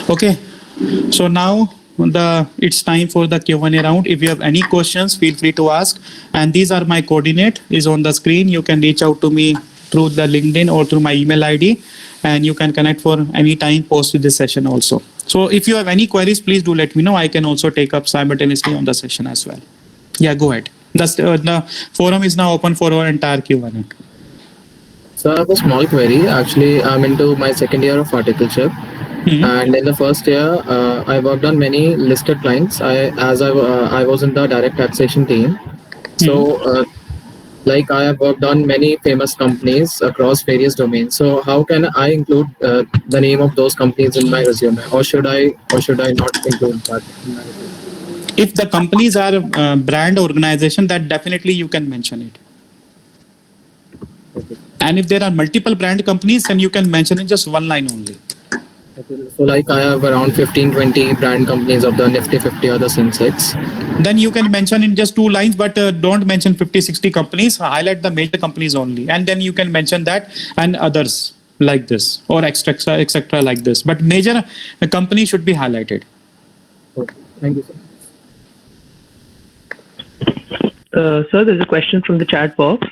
Okay, so now it's time for the Q&A round. If you have any questions, feel free to ask. And these are my coordinate is on the screen. You can reach out to me through the LinkedIn or through my email ID, and you can connect for any time post this session also. So if you have any queries, please do let me know. I can also take up simultaneously on the session as well. Yeah, go ahead. The forum is now open for our entire Q&A. So I have a small query. Actually, I'm into my second year of horticulture. And in the first year, I worked on many listed clients. I was in the direct taxation team. So, like I have worked on many famous companies across various domains. So, how can I include the name of those companies in my resume, or should I not include that in my resume? If the companies are brand organization, that definitely you can mention it. Okay. And if there are multiple brand companies, then you can mention in just one line only. Okay. So like I have around 15-20 brand companies of the Nifty 50 or the Sensex. Then you can mention in just 2 lines, but don't mention 50-60 companies. Highlight the major companies only. And then you can mention that and others like this or etc. like this. But major company should be highlighted. Okay. Thank you, sir. Sir, there's a question from the chat box.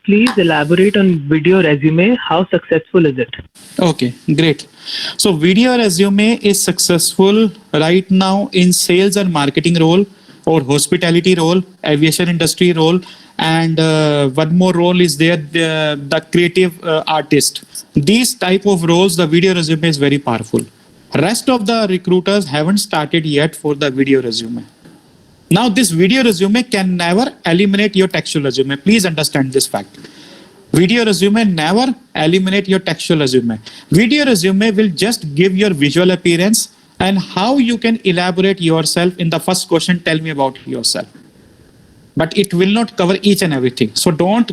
Please elaborate on video resume. How successful is it? Okay, great. So video resume is successful right now in sales and marketing role or hospitality role, aviation industry role, and one more role is there, the creative artist. These type of roles, the video resume is very powerful. Rest of the recruiters haven't started yet for the video resume. Now, this video resume can never eliminate your textual resume. Please understand this fact. Video resume never eliminate your textual resume. Video resume will just give your visual appearance and how you can elaborate yourself in the first question, tell me about yourself. But it will not cover each and everything. So don't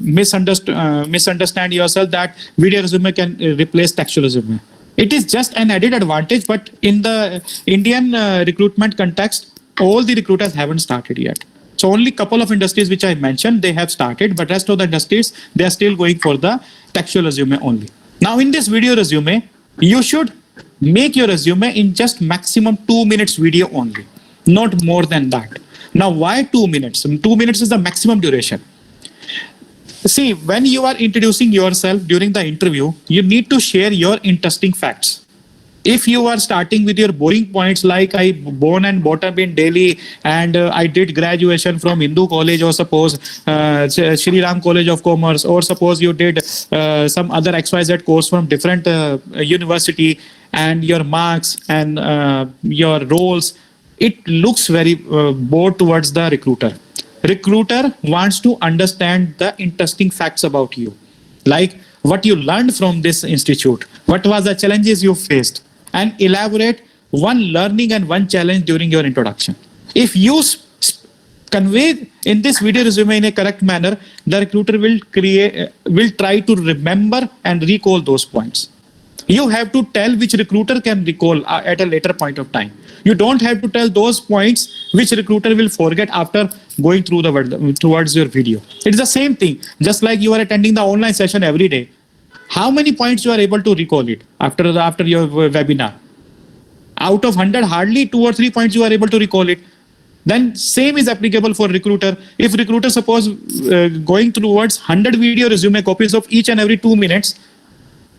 misunderstand yourself that video resume can replace textual resume. It is just an added advantage, but in the Indian recruitment context, all the recruiters haven't started yet. So only couple of industries which I mentioned, they have started, but rest of the industries, they are still going for the textual resume only. Now in this video resume, you should make your resume in just maximum 2 minutes video only, not more than that. Now why 2 minutes? 2 minutes is the maximum duration. See, when you are introducing yourself during the interview, you need to share your interesting facts. If you are starting with your boring points like I born and brought up in Delhi and I did graduation from Hindu College or suppose Shri Ram College of Commerce or suppose you did some other XYZ course from different university and your marks and your roles, it looks very bored towards the recruiter. Recruiter wants to understand the interesting facts about you, like what you learned from this institute, what was the challenges you faced, and elaborate one learning and one challenge during your introduction. If you convey in this video resume in a correct manner, the recruiter will try to remember and recall those points. You have to tell which recruiter can recall at a later point of time. You don't have to tell those points which recruiter will forget after going through towards your video. It is the same thing. Just like you are attending the online session every day. How many points you are able to recall it after your webinar? Out of 100, hardly 2 or 3 points you are able to recall it. Then same is applicable for recruiter. If recruiter suppose going towards 100 video resume copies of each and every 2 minutes,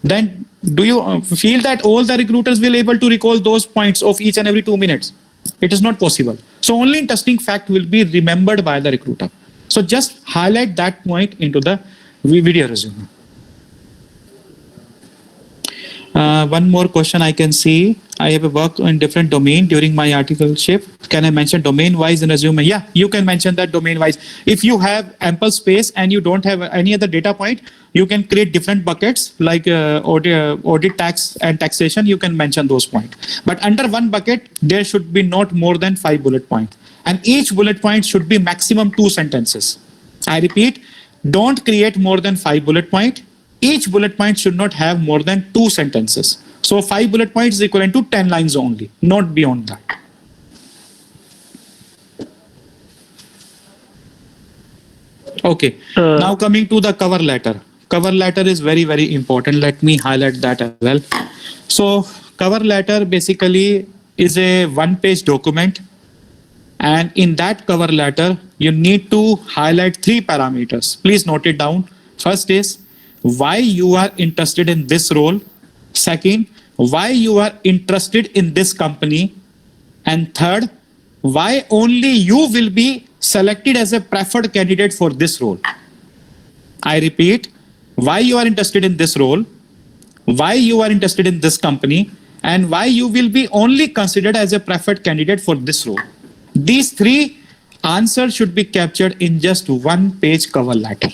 then do you feel that all the recruiters will able to recall those points of each and every 2 minutes? It is not possible. So only interesting fact will be remembered by the recruiter. So just highlight that point into the video resume. One more question I can see. I have a work in different domain during my articleship. Can I mention domain wise in resume? Yeah, you can mention that domain wise. If you have ample space and you don't have any other data point, you can create different buckets like audit, tax and taxation. You can mention those points. But under one bucket, there should be not more than 5 bullet points. And each bullet point should be maximum 2 sentences. I repeat, don't create more than 5 bullet points. Each bullet point should not have more than 2 sentences. So 5 bullet points is equivalent to 10 lines only, not beyond that. Okay, now coming to the cover letter. Cover letter is very, very important. Let me highlight that as well. So cover letter basically is a one-page document. And in that cover letter, you need to highlight 3 parameters. Please note it down. First is why you are interested in this role. Second, why you are interested in this company. And third, why only you will be selected as a preferred candidate for this role. I repeat, why you are interested in this role, why you are interested in this company, and why you will be only considered as a preferred candidate for this role. These 3 answers should be captured in just one-page cover letter.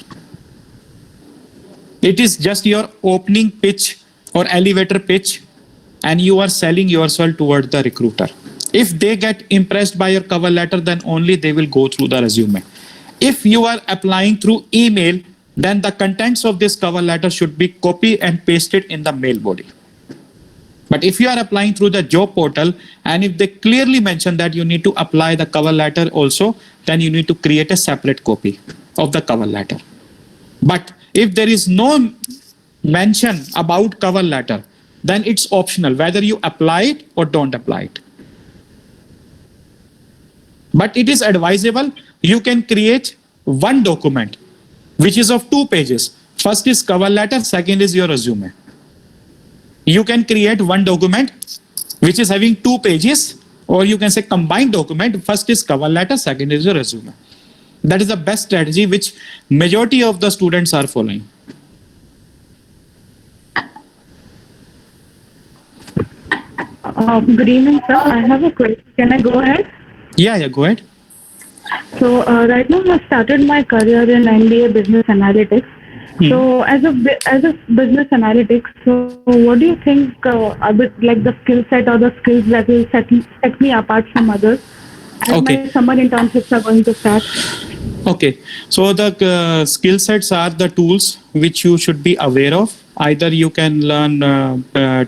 It is just your opening pitch or elevator pitch, and you are selling yourself toward the recruiter. If they get impressed by your cover letter, then only they will go through the resume. If you are applying through email, then the contents of this cover letter should be copied and pasted in the mail body. But if you are applying through the job portal, and if they clearly mention that you need to apply the cover letter also, then you need to create a separate copy of the cover letter. But if there is no mention about cover letter, then it's optional whether you apply it or don't apply it. But it is advisable you can create one document which is of 2 pages. First is cover letter, second is your resume. You can create one document which is having 2 pages, or you can say combined document. First is cover letter, second is your resume. That is the best strategy which majority of the students are following. Good evening, sir. I have a question. Can I go ahead? Yeah, go ahead. So right now I've started my career in MBA Business Analytics. So as a business analytics, so what do you think are the skill set or the skills that will set me apart from others? As my summer internships are going to start. Okay, so the skill sets are the tools which you should be aware of. Either you can learn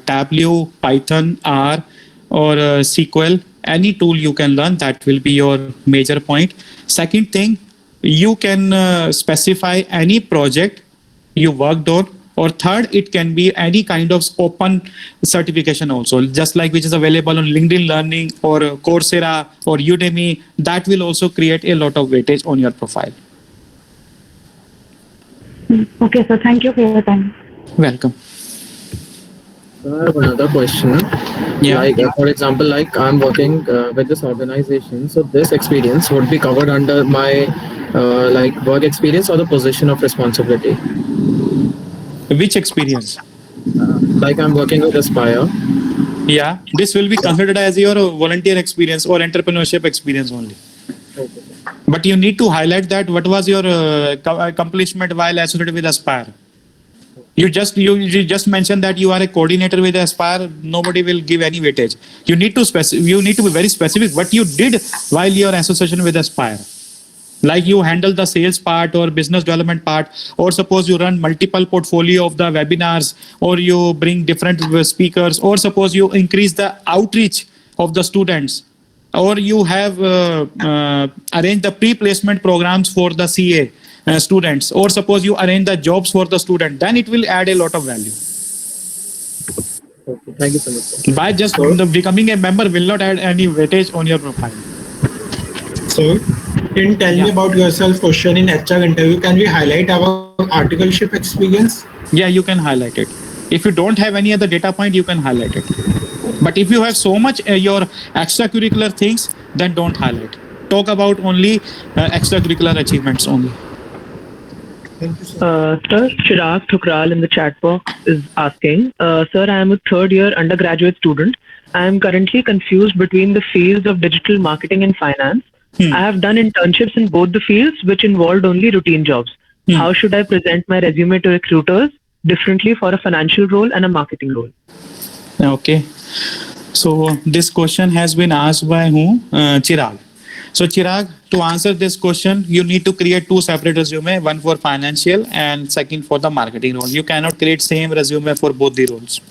Tableau, Python, R, or SQL. Any tool you can learn, that will be your major point. Second thing, you can specify any project you worked on. Or third, it can be any kind of open certification also, just like which is available on LinkedIn Learning or Coursera or Udemy. That will also create a lot of weightage on your profile. Okay, so thank you for your time. Welcome. I have another question. Yeah. Like, for example, like I'm working with this organization, so this experience would be covered under my like work experience or the position of responsibility. Which experience? Like I'm working with Aspire. Yeah, this will be considered as your volunteer experience or entrepreneurship experience only. Okay. But you need to highlight that what was your accomplishment while associated with Aspire. You just mentioned that you are a coordinator with Aspire. Nobody will give any weightage. You need to be very specific what you did while your association with Aspire. Like you handle the sales part or business development part, or suppose you run multiple portfolio of the webinars, or you bring different speakers, or suppose you increase the outreach of the students, or you have arranged the pre-placement programs for the CA students, or suppose you arrange the jobs for the student, then it will add a lot of value. Okay. Thank you so much, sir. By just becoming a member will not add any weightage on your profile. So, can you tell me about yourself question in HR interview? Can we highlight our articleship experience? Yeah, you can highlight it. If you don't have any other data point, you can highlight it. But if you have so much your extracurricular things, then don't highlight. Talk about only extracurricular achievements only. Thank you, sir. Sir, Chirag Thukral in the chat box is asking, Sir, I am a third year undergraduate student. I am currently confused between the fields of digital marketing and finance. I have done internships in both the fields, which involved only routine jobs. How should I present my resume to recruiters differently for a financial role and a marketing role? Okay. So this question has been asked by who? Chirag. So Chirag, to answer this question, you need to create 2 separate resume, one for financial and second for the marketing role. You cannot create same resume for both the roles.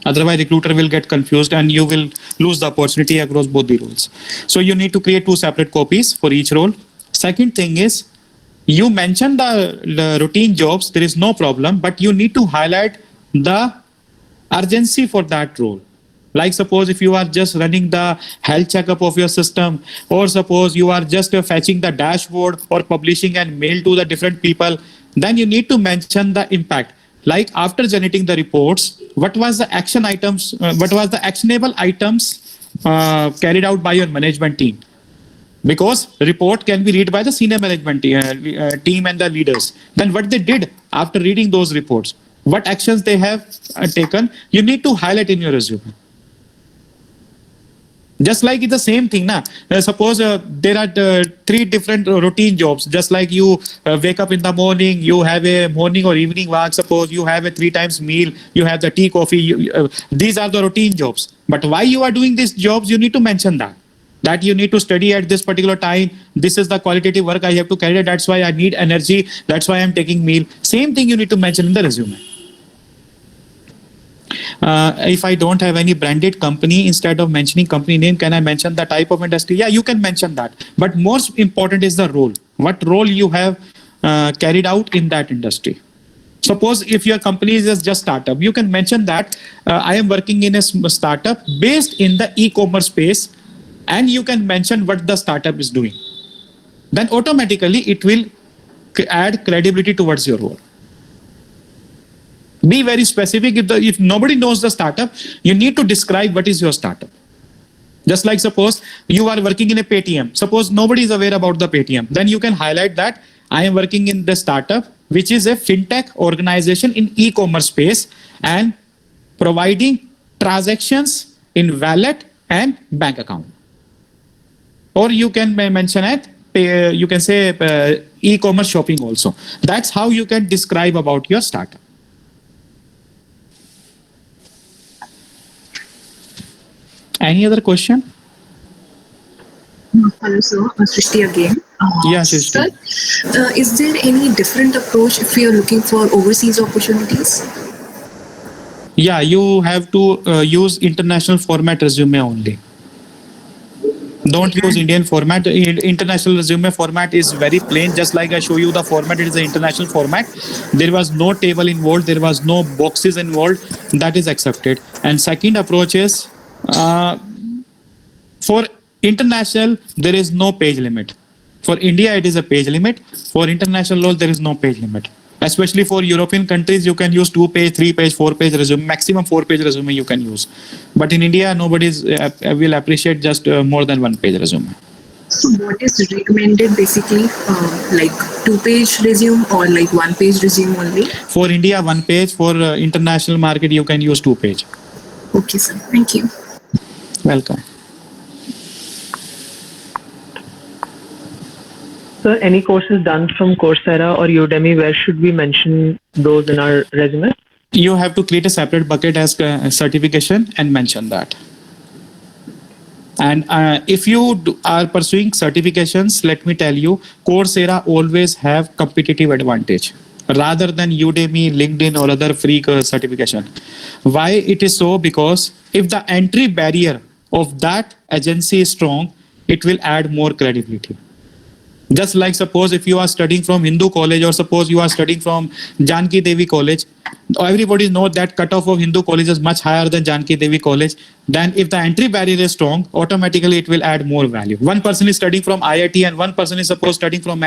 Otherwise, recruiter will get confused and you will lose the opportunity across both the roles. So you need to create 2 separate copies for each role. Second thing is, you mentioned the routine jobs, there is no problem, but you need to highlight the urgency for that role. Like suppose if you are just running the health checkup of your system, or suppose you are just fetching the dashboard or publishing and mail to the different people, then you need to mention the impact. Like after generating the reports, what was the action items, what was the actionable items carried out by your management team? Because report can be read by the senior management team and the leaders. Then what they did after reading those reports, what actions they have taken, you need to highlight in your resume. Just like it's the same thing, na. Suppose there are 3 different routine jobs. Just like you wake up in the morning, you have a morning or evening walk. Suppose you have a 3 times meal, you have the tea, coffee. These are the routine jobs. But why you are doing these jobs, you need to mention that. That you need to study at this particular time. This is the qualitative work I have to carry. That's why I need energy. That's why I'm taking meal. Same thing you need to mention in the resume. If I don't have any branded company, instead of mentioning company name, can I mention the type of industry? Yeah, you can mention that. But most important is the role. What role you have carried out in that industry. Suppose if your company is just startup, you can mention that I am working in a startup based in the e-commerce space, and you can mention what the startup is doing. Then automatically it will add credibility towards your role. Be very specific. If nobody knows the startup, you need to describe what is your startup. Just like suppose you are working in a Paytm. Suppose nobody is aware about the Paytm. Then you can highlight that I am working in the startup, which is a fintech organization in e-commerce space and providing transactions in wallet and bank account. Or you can mention it, you can say e-commerce shopping also. That's how you can describe about your startup. Any other question? Hello, sir. Srishti again. Yeah, Srishti. Sir, is there any different approach if you are looking for overseas opportunities? Yeah, you have to use international format resume only. Don't use Indian format. International resume format is very plain. Just like I show you the format, it is an international format. There was no table involved. There was no boxes involved. That is accepted. And second approach is for international, there is no page limit. For India, it is a page limit. For international role, there is no page limit. Especially for European countries, you can use 2-page, 3-page, 4-page resume, maximum 4-page resume you can use. But in India, nobody will appreciate just more than 1-page resume. So what is recommended basically, like 2-page resume or like 1-page resume only? For India, 1-page. For international market, you can use 2-page. Okay, sir. Thank you. Welcome. Sir, any courses done from Coursera or Udemy, where should we mention those in our resume? You have to create a separate bucket as certification and mention that. And if you are pursuing certifications, let me tell you, Coursera always have competitive advantage rather than Udemy, LinkedIn or other free certification. Why it is so? Because if the entry barrier of that agency is strong, it will add more credibility. Just like suppose if you are studying from Hindu college or suppose you are studying from Janki Devi college, everybody knows that cutoff of Hindu college is much higher than Janki Devi college. Then if the entry barrier is strong, automatically it will add more value. One person is studying from IIT and one person is suppose studying from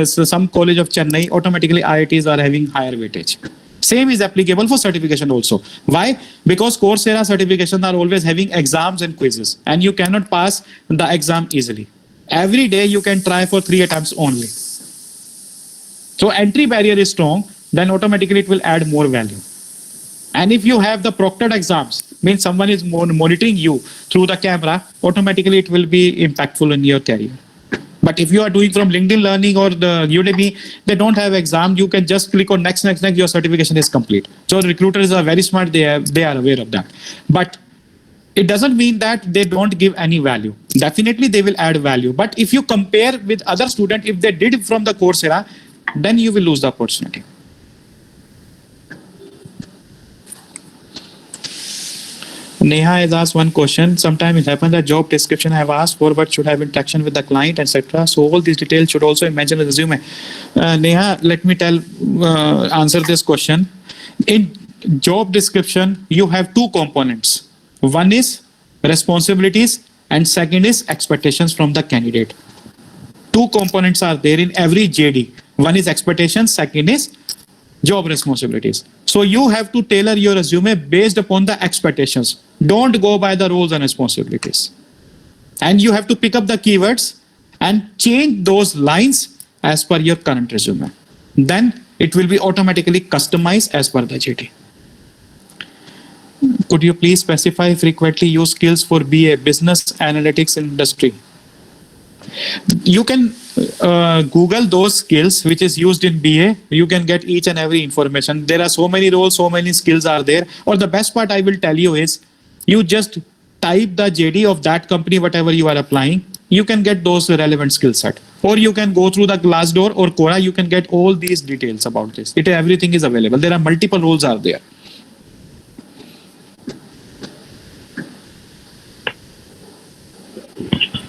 some college of Chennai, automatically IITs are having higher weightage. Same is applicable for certification also. Why? Because Coursera certifications are always having exams and quizzes and you cannot pass the exam easily. Every day you can try for 3 attempts only. So entry barrier is strong, then automatically it will add more value. And if you have the proctored exams, means someone is monitoring you through the camera, automatically it will be impactful in your career. But if you are doing from LinkedIn Learning or the Udemy, they don't have exam. You can just click on next, your certification is complete. So recruiters are very smart. They are aware of that. But it doesn't mean that they don't give any value. Definitely they will add value. But if you compare with other students, if they did from the Coursera, then you will lose the opportunity. Neha has asked one question. Sometimes it happens that job description I have asked for, but should have interaction with the client, etc. So all these details should also be mentioned in the resume. Neha, let me answer this question. job description, you have two components. One is responsibilities and second is expectations from the candidate. Two components are there in every JD. One is expectations, second is job responsibilities. So you have to tailor your resume based upon the expectations. Don't go by the roles and responsibilities. And you have to pick up the keywords and change those lines as per your current resume. Then it will be automatically customized as per the JD. Could you please specify frequently used skills for BA, business analytics industry? You can Google those skills which is used in BA. You can get each and every information. There are so many roles, so many skills are there. Or the best part I will tell you is you just type the JD of that company, whatever you are applying. You can get those relevant skill set. Or you can go through the Glassdoor or Quora. You can get all these details about this. Everything is available. There are multiple roles are there.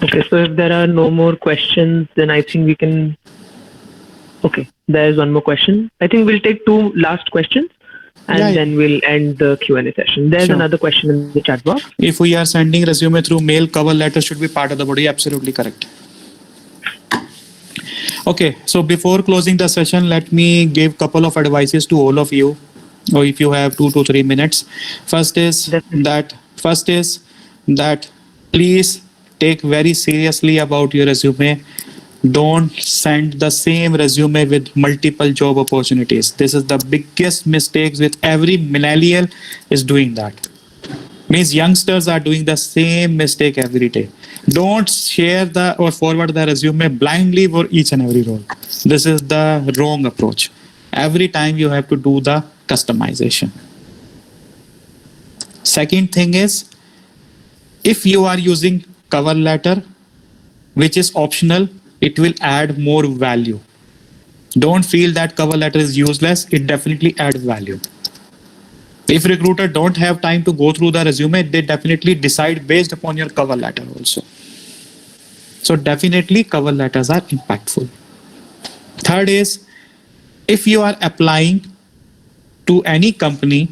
Okay, so if there are no more questions, then I think we can. Okay, there's one more question. I think we'll take two last questions and then we'll end the Q&A session. There's another question in the chat box. If we are sending resume through mail, cover letter should be part of the body. Absolutely correct. Okay, so before closing the session, let me give couple of advices to all of you, or if you have 2 to 3 minutes. First is that please take very seriously about your resume. Don't send the same resume with multiple job opportunities. This is the biggest mistake with every millennial is doing that. Means youngsters are doing the same mistake every day. Don't share or forward the resume blindly for each and every role. This is the wrong approach. Every time you have to do the customization. Second thing is, if you are using cover letter, which is optional, it will add more value. Don't feel that cover letter is useless. It definitely adds value. If recruiter don't have time to go through the resume, they definitely decide based upon your cover letter also. So definitely cover letters are impactful. Third is, if you are applying to any company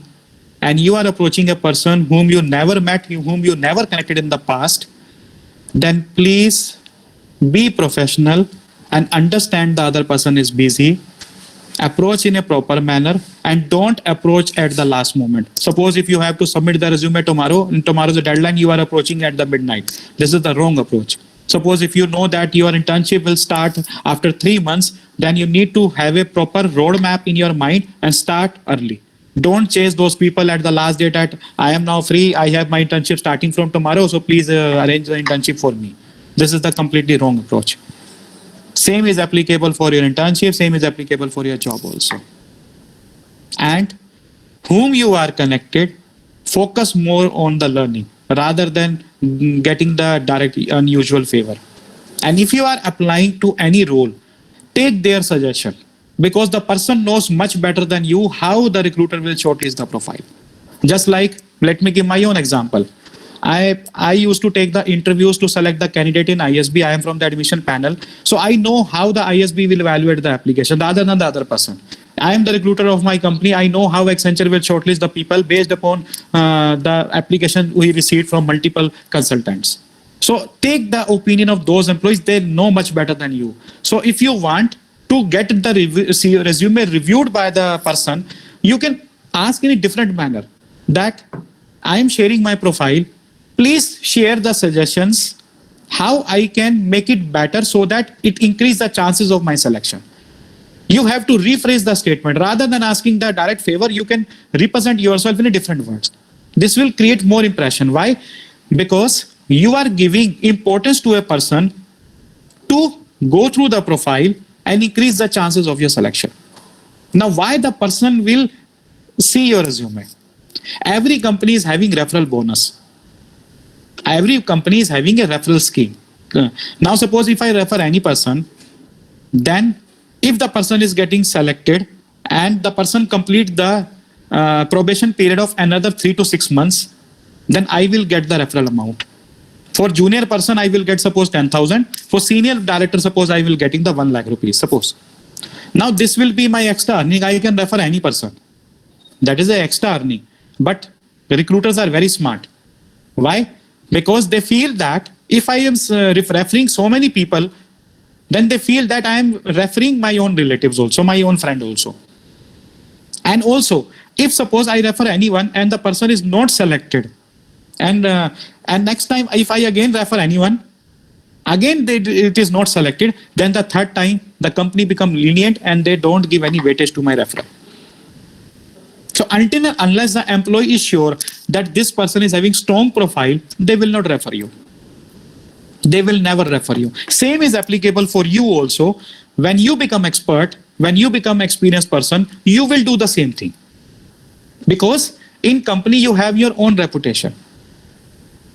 and you are approaching a person whom you never met, whom you never connected in the past, then please be professional and understand the other person is busy. Approach in a proper manner and don't approach at the last moment. Suppose if you have to submit the resume tomorrow and tomorrow's the deadline, you are approaching at the midnight. This is the wrong approach. Suppose if you know that your internship will start after 3 months, then you need to have a proper roadmap in your mind and start early. Don't chase those people at the last date at I am now free, I have my internship starting from tomorrow, so please arrange the internship for me. This is the completely wrong approach. Same is applicable for your internship, same is applicable for your job also. And whom you are connected, focus more on the learning rather than getting the direct unusual favor. And if you are applying to any role, take their suggestion, because the person knows much better than you how the recruiter will shortlist the profile. Just like, let me give my own example. I used to take the interviews to select the candidate in ISB. I am from the admission panel. So I know how the ISB will evaluate the application rather than the other person. I am the recruiter of my company. I know how Accenture will shortlist the people based upon the application we received from multiple consultants. So take the opinion of those employees. They know much better than you. So if you want to get the resume reviewed by the person, you can ask in a different manner that I am sharing my profile. Please share the suggestions how I can make it better so that it increase the chances of my selection. You have to rephrase the statement. Rather than asking the direct favor, you can represent yourself in a different words. This will create more impression. Why? Because you are giving importance to a person to go through the profile and increase the chances of your selection. Now, why the person will see your resume? Every company is having referral bonus. Every company is having a referral scheme. Now, suppose if I refer any person, then if the person is getting selected and the person complete the probation period of another 3 to 6 months, then I will get the referral amount. For junior person, I will get suppose 10,000. For senior director, suppose I will getting the 1 lakh rupees, suppose. Now this will be my extra earning. I can refer any person. That is the extra earning. But the recruiters are very smart. Why? Because they feel that if I am referring so many people, then they feel that I am referring my own relatives also, my own friend also. And also, if suppose I refer anyone and the person is not selected, and next time if I again refer anyone, again it is not selected, then the third time the company become lenient and they don't give any weightage to my referral. So until and unless the employee is sure that this person is having strong profile, they will not refer you. They will never refer you. Same is applicable for you also. When you become expert, when you become experienced person, you will do the same thing. Because in company you have your own reputation.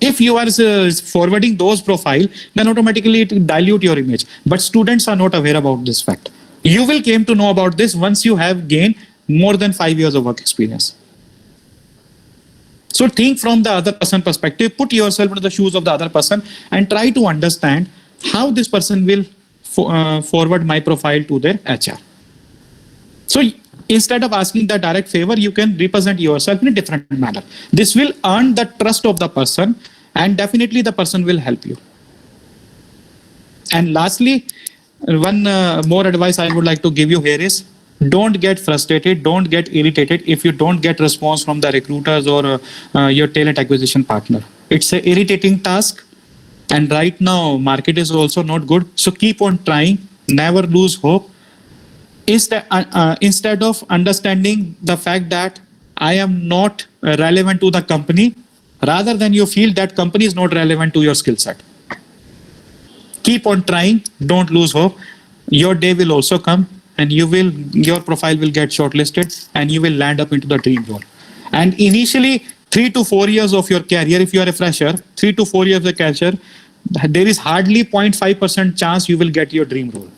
If you are forwarding those profile, then automatically it will dilute your image. But students are not aware about this fact. You will came to know about this once you have gained more than 5 years of work experience. So think from the other person perspective, put yourself into the shoes of the other person and try to understand how this person will forward my profile to their HR. So instead of asking the direct favor, you can represent yourself in a different manner. This will earn the trust of the person and definitely the person will help you. And lastly, one more advice I would like to give you here is, don't get frustrated, don't get irritated if you don't get response from the recruiters or your talent acquisition partner. It's an irritating task, and right now market is also not good. So keep on trying, never lose hope. Instead of understanding the fact that I am not relevant to the company, rather than you feel that company is not relevant to your skill set. Keep on trying, don't lose hope. Your day will also come, and your profile will get shortlisted and you will land up into the dream role. And initially 3 to 4 years of your career, if you are a fresher, 3 to 4 years of the career, there is hardly 0.5% chance you will get your dream role.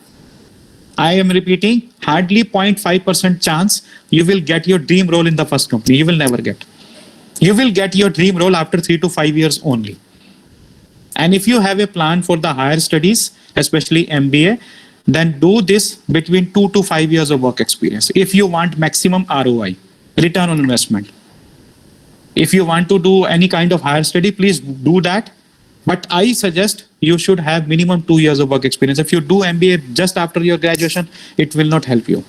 I am repeating, hardly 0.5% chance you will get your dream role in the first company. You will never get. You will get your dream role after 3 to 5 years only. And if you have a plan for the higher studies, especially MBA, then do this between 2 to 5 years of work experience. If you want maximum ROI, return on investment. If you want to do any kind of higher study, please do that. But I suggest you should have minimum 2 years of work experience. If you do MBA just after your graduation, it will not help you.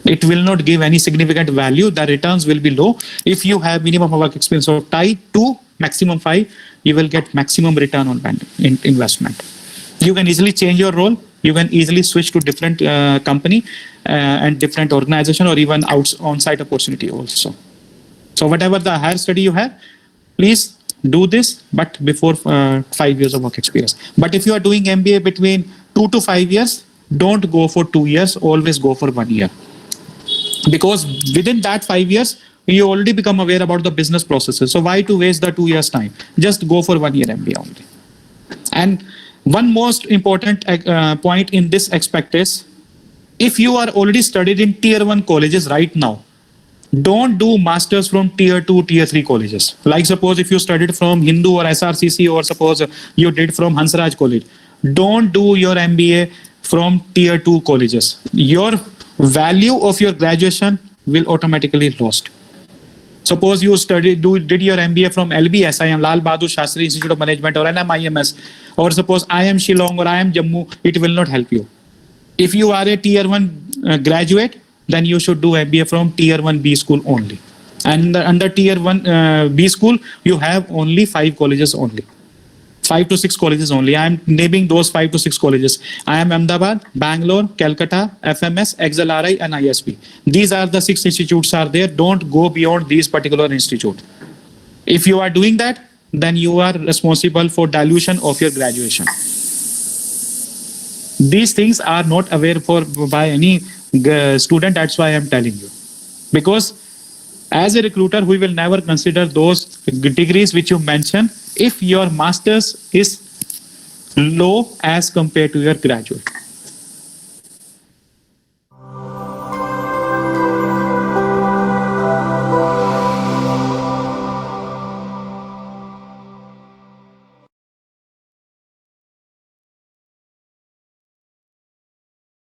It will not give any significant value. The returns will be low. If you have minimum of work experience of 2, maximum 5, you will get maximum return on investment. You can easily change your role. You can easily switch to different company and different organization, or even on-site opportunity also. So whatever the higher study you have, please do this, but before 5 years of work experience. But if you are doing MBA between 2 to 5 years, don't go for 2 years, always go for 1 year. Because within that 5 years, you already become aware about the business processes. So why to waste the 2 years time? Just go for 1 year MBA only. And one most important point in this aspect is, if you are already studied in tier 1 colleges right now, don't do masters from tier 2, tier 3 colleges. Like suppose if you studied from Hindu or SRCC, or suppose you did from Hansraj College, don't do your MBA from tier 2 colleges. Your value of your graduation will automatically lost. Suppose you did your MBA from LBSIM, Lal Bahadur Shastri Institute of Management, or NMIMS, or suppose I am Shillong or I am Jammu, it will not help you. If you are a tier 1 graduate, then you should do MBA from tier 1 B school only. And under tier 1 B school, you have only 5 colleges only. 5 to 6 colleges only. I am naming those 5 to 6 colleges. I am Ahmedabad, Bangalore, Calcutta, FMS, XLRI, and ISB. These are the 6 institutes are there. Don't go beyond these particular institute. If you are doing that, then you are responsible for dilution of your graduation. These things are not aware by any student. That's why I am telling you. Because as a recruiter, we will never consider those degrees which you mentioned if your master's is low as compared to your graduate.